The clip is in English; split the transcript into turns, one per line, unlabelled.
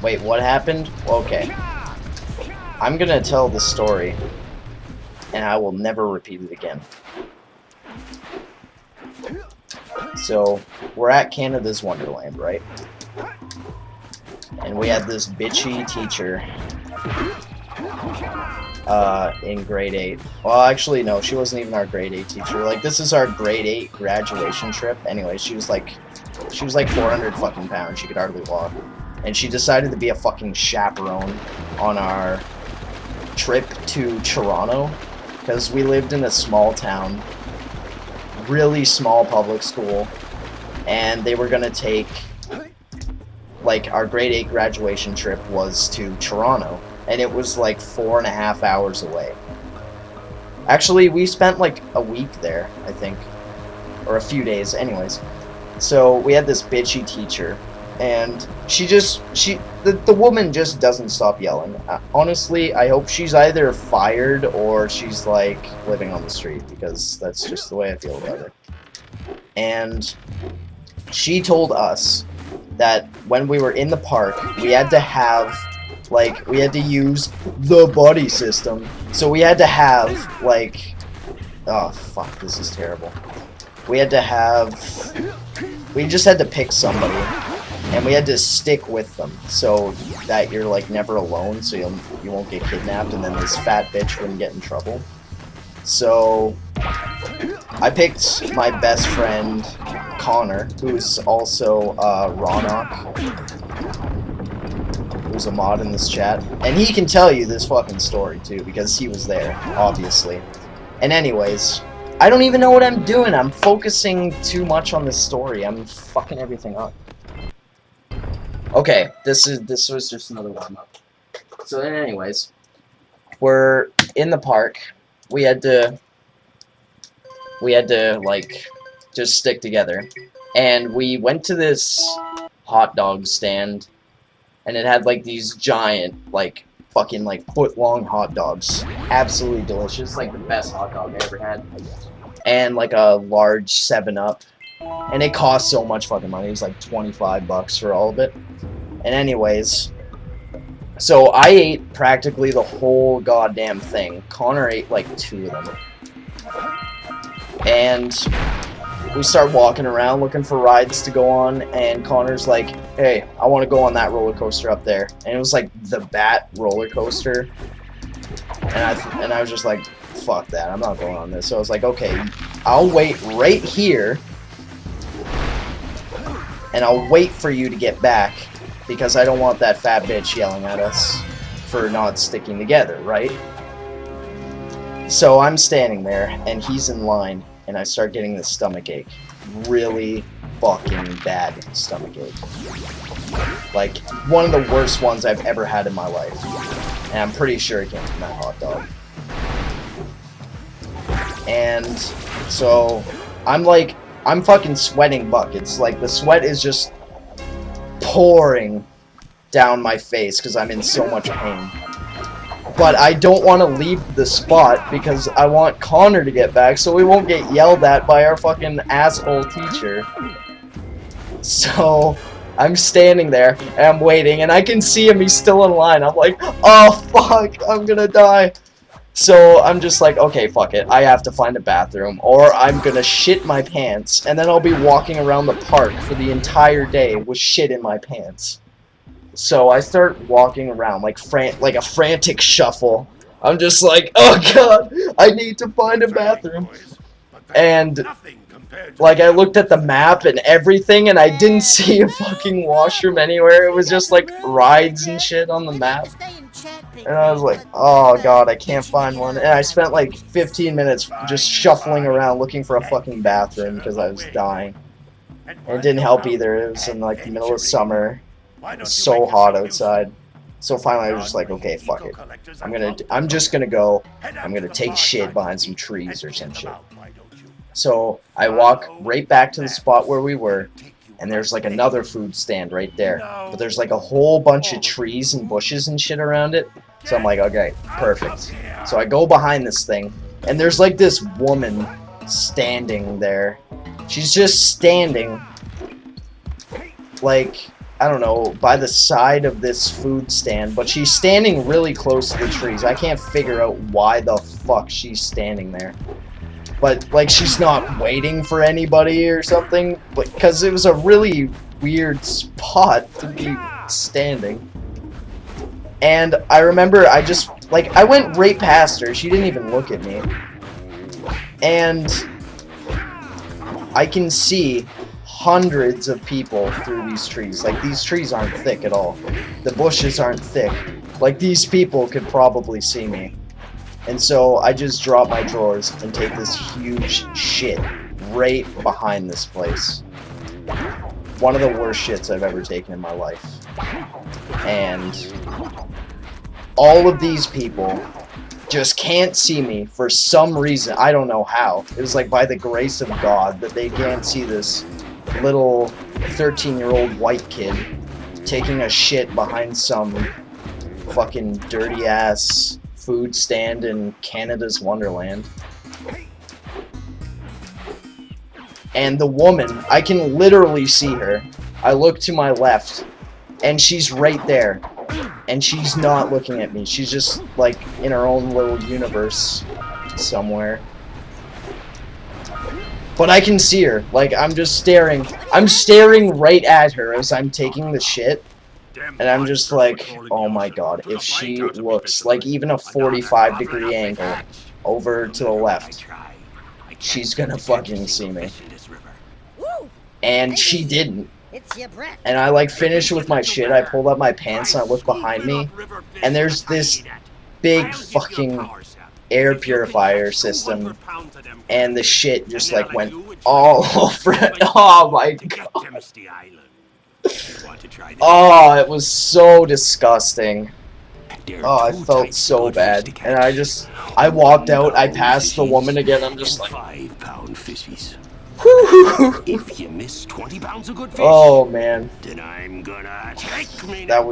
Wait, what happened? Okay. I'm gonna tell the story, and I will never repeat it again. So, we're at Canada's Wonderland, right? And we had this bitchy teacher in grade 8. Well, actually, no, she wasn't even our grade 8 teacher. Like, this is our grade 8 graduation trip. Anyway, she was like 400 fucking pounds. She could hardly walk. And she decided to be a fucking chaperone on our trip to Toronto, because we lived in a small town, really small public school, and they were gonna take, like, our grade 8 graduation trip was to Toronto, and it was like 4.5 hours away. Actually, we spent like a week there, I think, or a few days. Anyways, so we had this bitchy teacher, and the woman just doesn't stop yelling. Honestly, I hope she's either fired or she's like living on the street, because that's just the way I feel about her. And she told us that when we were in the park, we had to have, like, we had to use the buddy system. So we had to have, like, oh fuck, this is terrible. We just had to pick somebody, and we had to stick with them so that you're like never alone, so you won't get kidnapped, and then this fat bitch wouldn't get in trouble. So I picked my best friend Connor, who's also Ronok, who's a mod in this chat, and he can tell you this fucking story too, because he was there, obviously. And anyways, I don't even know what I'm doing. I'm focusing too much on this story. I'm fucking everything up. Okay, this was just another warm-up. So then anyways, we're in the park. We had to like just stick together. And we went to this hot dog stand, and it had like these giant, like fucking like foot-long hot dogs. Absolutely delicious, like the best hot dog I ever had. And like a large 7-Up. And it cost so much fucking money. It was like $25 for all of it. And anyways, so I ate practically the whole goddamn thing. Connor ate like 2 of them. And we start walking around looking for rides to go on, and Connor's like, hey, I want to go on that roller coaster up there. And it was like the Bat roller coaster. And I was just like, fuck that, I'm not going on this. So I was like, okay, I'll wait right here, and I'll wait for you to get back, because I don't want that fat bitch yelling at us for not sticking together, right? So I'm standing there, and he's in line, and I start getting this stomachache. Really fucking bad stomachache. Like, one of the worst ones I've ever had in my life. And I'm pretty sure it came from that hot dog. And so I'm fucking sweating buckets. Like, the sweat is just pouring down my face because I'm in so much pain. But I don't want to leave the spot because I want Connor to get back so we won't get yelled at by our fucking asshole teacher. So I'm standing there and I'm waiting, and I can see him, he's still in line. I'm like, oh fuck, I'm gonna die. So I'm just like, okay, fuck it, I have to find a bathroom, or I'm gonna shit my pants, and then I'll be walking around the park for the entire day with shit in my pants. So I start walking around like a frantic shuffle. I'm just like, oh god, I need to find a bathroom. And like, I looked at the map and everything, and I didn't see a fucking washroom anywhere. It was just like rides and shit on the map. And I was like, oh god, I can't find one. And I spent like 15 minutes just shuffling around looking for a fucking bathroom because I was dying. And it didn't help either. It was in like the middle of summer. It was so hot outside. So finally I was just like, okay, fuck it. I'm just gonna go. I'm gonna take shit behind some trees or some shit. So I walk right back to the spot where we were, and there's like another food stand right there. But there's like a whole bunch of trees and bushes and shit around it. So I'm like, okay, perfect. So I go behind this thing, and there's like this woman standing there. She's just standing, like, I don't know, by the side of this food stand, but she's standing really close to the trees. I can't figure out why the fuck she's standing there. But, like, she's not waiting for anybody or something, because it was a really weird spot to be standing. And I remember I just, like, I went right past her. She didn't even look at me. And I can see hundreds of people through these trees. Like, these trees aren't thick at all. The bushes aren't thick. Like, these people could probably see me. And so I just drop my drawers and take this huge shit right behind this place. One of the worst shits I've ever taken in my life. And all of these people just can't see me for some reason. I don't know how. It was like by the grace of God that they can't see this little 13-year-old white kid taking a shit behind some fucking dirty-ass food stand in Canada's Wonderland. And the woman, I can literally see her. I look to my left, and she's right there. And she's not looking at me. She's just, like, in her own little universe somewhere. But I can see her. Like, I'm just staring. I'm staring right at her as I'm taking the shit. And I'm just like, oh my god, if she looks like even a 45-degree angle over to the left, she's gonna fucking see me. And she didn't. And I, like, finished with my shit. I pulled up my pants and I look behind me. And there's this big fucking air purifier system. And the shit just, like, went all over it. Oh my god. Oh, it was so disgusting. Oh, I felt so bad. And I walked out, I passed the woman again, I'm just like...
5-pound fishies.
Whew.
If you miss 20 pounds of good fish,
oh man.
then I'm gonna take me.
That was